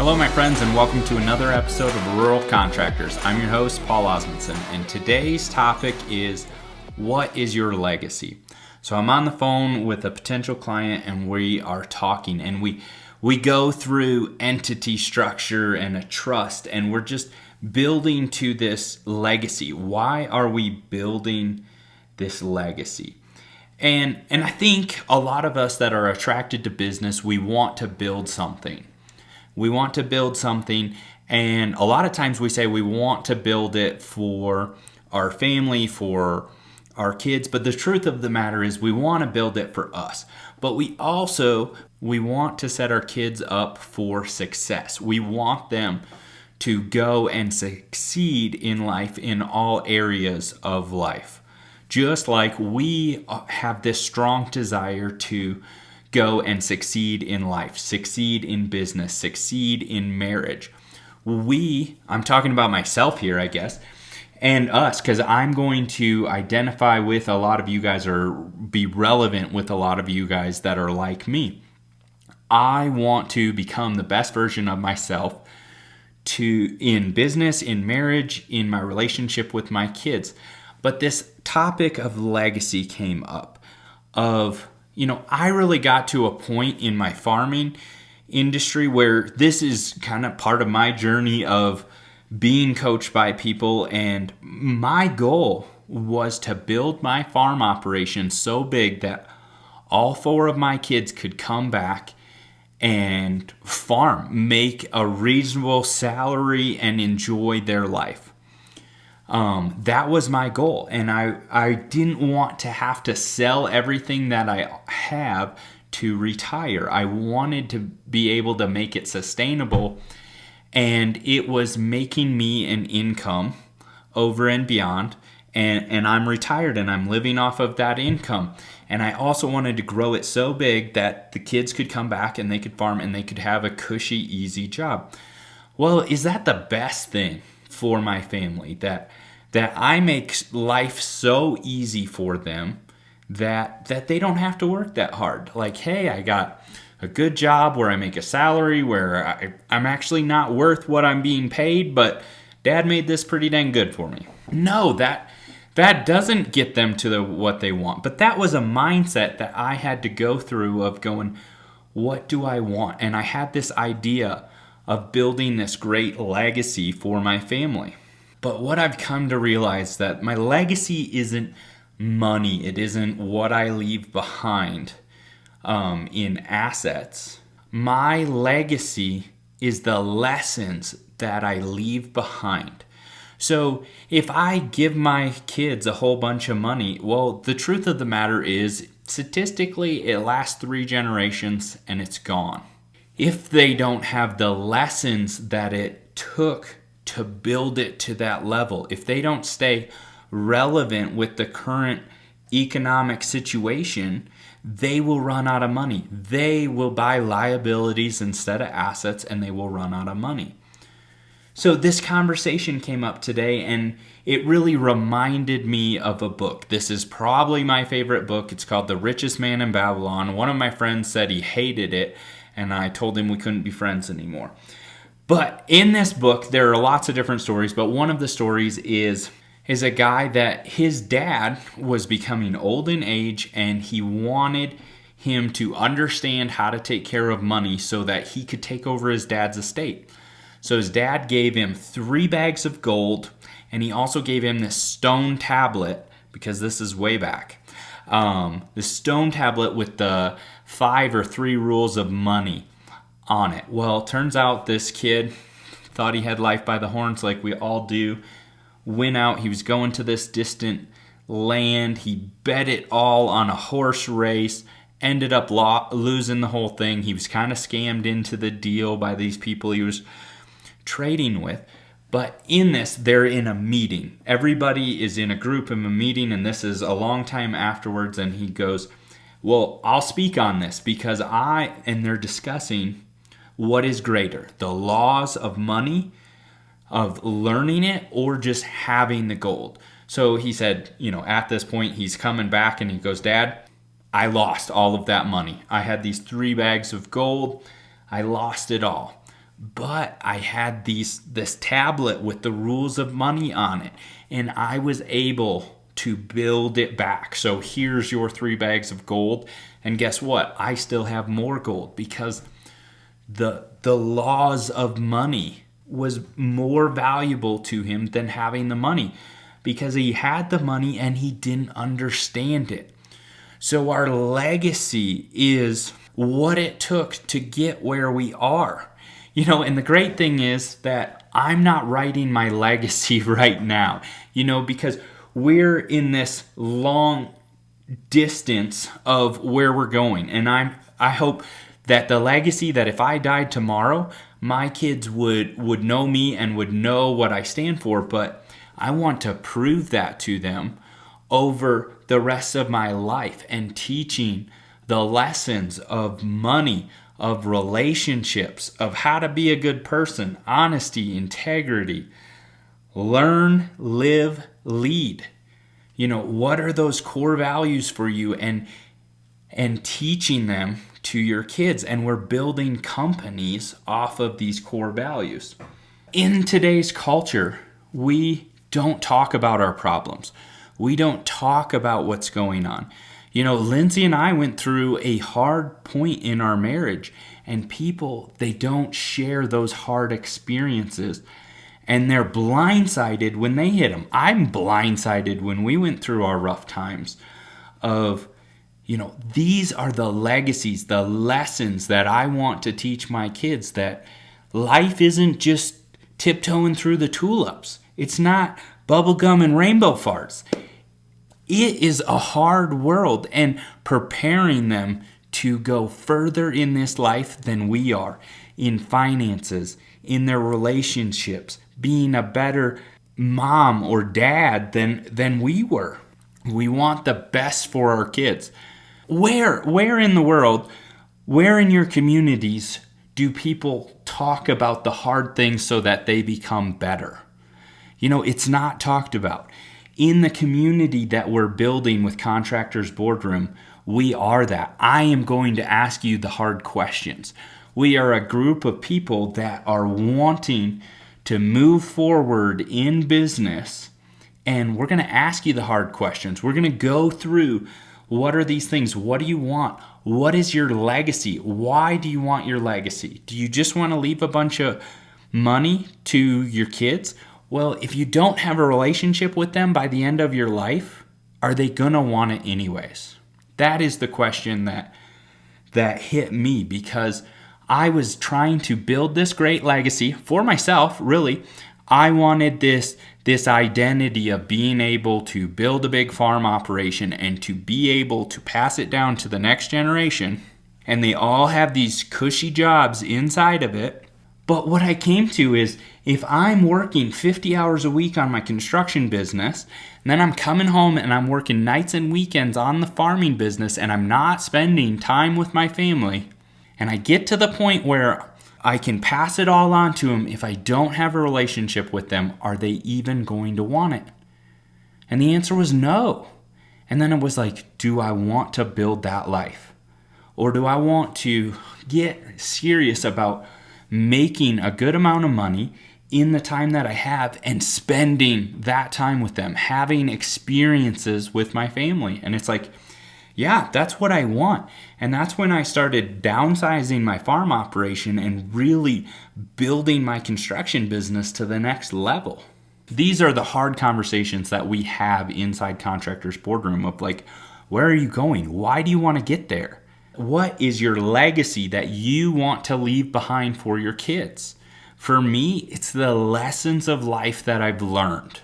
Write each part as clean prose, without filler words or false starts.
Hello, my friends, and welcome to another episode of Rural Contractors. I'm your host, Paul Osmondson, and today's topic is, what is your legacy? So I'm on the phone with a potential client, and we are talking, and we go through entity structure and a trust, and we're just building to this legacy. Why are we building this legacy? And I think a lot of us that are attracted to business, we want to build something. We want to build something, and a lot of times we say we want to build it for our family, for our kids, but the truth of the matter is we want to build it for us. But we want to set our kids up for success. We want them to go and succeed in life in all areas of life. Just like we have this strong desire to go and succeed in life, succeed in business, succeed in marriage. I'm talking about myself here, I guess, and us, because I'm going to identify with a lot of you guys or be relevant with a lot of you guys that are like me. I want to become the best version of myself in business, in marriage, in my relationship with my kids. But this topic of legacy came up I really got to a point in my farming industry where this is kind of part of my journey of being coached by people, and my goal was to build my farm operation so big that all four of my kids could come back and farm, make a reasonable salary, and enjoy their life. That was my goal, and I didn't want to have to sell everything that I have to retire. I wanted to be able to make it sustainable, and it was making me an income over and beyond, and I'm retired and I'm living off of that income. And I also wanted to grow it so big that the kids could come back and they could farm and they could have a cushy, easy job. Well, is that the best thing for my family, that I make life so easy for them that they don't have to work that hard? Like, hey, I got a good job where I make a salary, where I'm actually not worth what I'm being paid, but Dad made this pretty dang good for me. No, that doesn't get them to what they want. But that was a mindset that I had to go through of going, what do I want? And I had this idea of building this great legacy for my family. But what I've come to realize that my legacy isn't money. It isn't what I leave behind in assets. My legacy is the lessons that I leave behind. So if I give my kids a whole bunch of money, well, the truth of the matter is, statistically, it lasts 3 generations and it's gone. If they don't have the lessons that it took to build it to that level, if they don't stay relevant with the current economic situation, they will run out of money. They will buy liabilities instead of assets, and they will run out of money. So this conversation came up today, and it really reminded me of a book. This is probably my favorite book. It's called The Richest Man in Babylon. One of my friends said he hated it, and I told him we couldn't be friends anymore. But in this book, there are lots of different stories, but one of the stories is a guy that his dad was becoming old in age, and he wanted him to understand how to take care of money so that he could take over his dad's estate. So his dad gave him 3 bags of gold, and he also gave him this stone tablet, because this is way back. This stone tablet with the 5 or 3 rules of money on it. Well, it turns out this kid thought he had life by the horns, like we all do. Went out, he was going to this distant land. He bet it all on a horse race, ended up losing the whole thing. He was kind of scammed into the deal by these people he was trading with. But in this, they're in a meeting. Everybody is in a group in a meeting, and this is a long time afterwards, and he goes, well, I'll speak on this because and they're discussing what is greater, the laws of money, of learning it, or just having the gold. So he said, at this point, he's coming back and he goes, Dad, I lost all of that money. I had these 3 bags of gold. I lost it all. but I had this tablet with the rules of money on it, and I was able to build it back. So here's your 3 bags of gold, and guess what? I still have more gold because the laws of money was more valuable to him than having the money, because he had the money and he didn't understand it. So our legacy is what it took to get where we are. And the great thing is that I'm not writing my legacy right now, because we're in this long distance of where we're going. And I hope that the legacy, that if I died tomorrow, my kids would know me and would know what I stand for. But I want to prove that to them over the rest of my life, and teaching the lessons of money, of relationships, of how to be a good person, honesty, integrity, learn, live, lead. What are those core values for you, and teaching them to your kids. And we're building companies off of these core values. In today's culture, we don't talk about our problems. We don't talk about what's going on. Lindsay and I went through a hard point in our marriage, and people, they don't share those hard experiences, and they're blindsided when they hit them. I'm blindsided when we went through our rough times of, these are the legacies, the lessons that I want to teach my kids, that life isn't just tiptoeing through the tulips. It's not bubblegum and rainbow farts. It is a hard world, and preparing them to go further in this life than we are, in finances, in their relationships, being a better mom or dad than we were. We want the best for our kids. Where in the world, where in your communities do people talk about the hard things so that they become better? It's not talked about. In the community that we're building with Contractors Boardroom, we are that. I am going to ask you the hard questions. We are a group of people that are wanting to move forward in business, and we're going to ask you the hard questions. We're going to go through, what are these things? What do you want? What is your legacy? Why do you want your legacy? Do you just want to leave a bunch of money to your kids? Well, if you don't have a relationship with them by the end of your life, are they going to want it anyways? That is the question that hit me, because I was trying to build this great legacy for myself, really. I wanted this identity of being able to build a big farm operation and to be able to pass it down to the next generation. And they all have these cushy jobs inside of it. But what I came to is, if I'm working 50 hours a week on my construction business, and then I'm coming home and I'm working nights and weekends on the farming business, and I'm not spending time with my family, and I get to the point where I can pass it all on to them, if I don't have a relationship with them, are they even going to want it? And the answer was no. And then it was like, do I want to build that life? Or do I want to get serious about making a good amount of money in the time that I have and spending that time with them, having experiences with my family? And it's like, yeah, that's what I want. And that's when I started downsizing my farm operation and really building my construction business to the next level. These are the hard conversations that we have inside Contractors Boardroom of like, where are you going? Why do you want to get there? What is your legacy that you want to leave behind for your kids? For me, it's the lessons of life that I've learned.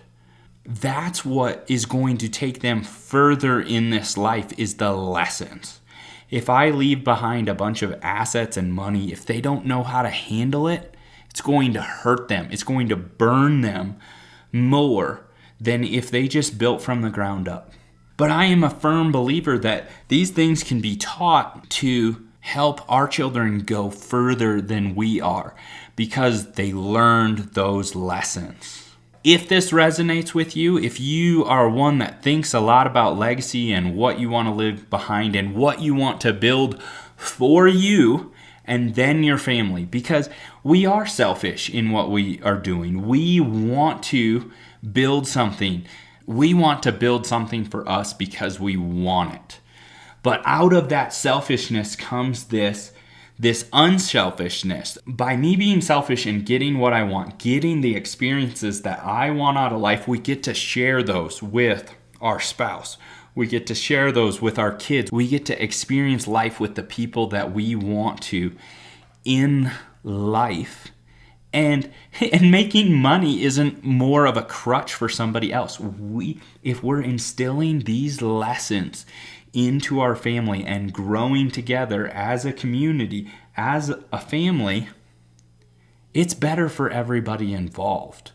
That's what is going to take them further in this life, is the lessons. If I leave behind a bunch of assets and money, if they don't know how to handle it, it's going to hurt them. It's going to burn them more than if they just built from the ground up. But I am a firm believer that these things can be taught to help our children go further than we are, because they learned those lessons. If this resonates with you, if you are one that thinks a lot about legacy and what you want to leave behind and what you want to build for you and then your family, because we are selfish in what we are doing. We want to build something. We want to build something for us because we want it. But out of that selfishness comes this unselfishness. By me being selfish and getting what I want, getting the experiences that I want out of life, we get to share those with our spouse. We get to share those with our kids. We get to experience life with the people that we want to in life. And making money isn't more of a crutch for somebody else. If we're instilling these lessons into our family and growing together as a community, as a family, it's better for everybody involved.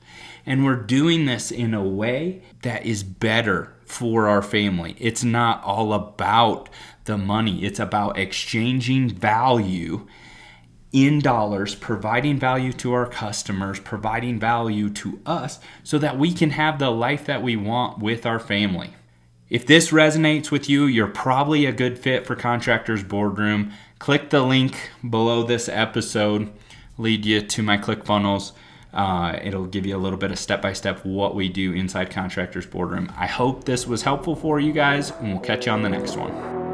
And we're doing this in a way that is better for our family. It's not all about the money. It's about exchanging value in dollars, providing value to our customers, providing value to us so that we can have the life that we want with our family. If this resonates with you, you're probably a good fit for Contractors Boardroom. Click the link below this episode, lead you to my ClickFunnels. It'll give you a little bit of step-by-step what we do inside Contractors Boardroom. I hope this was helpful for you guys, and we'll catch you on the next one.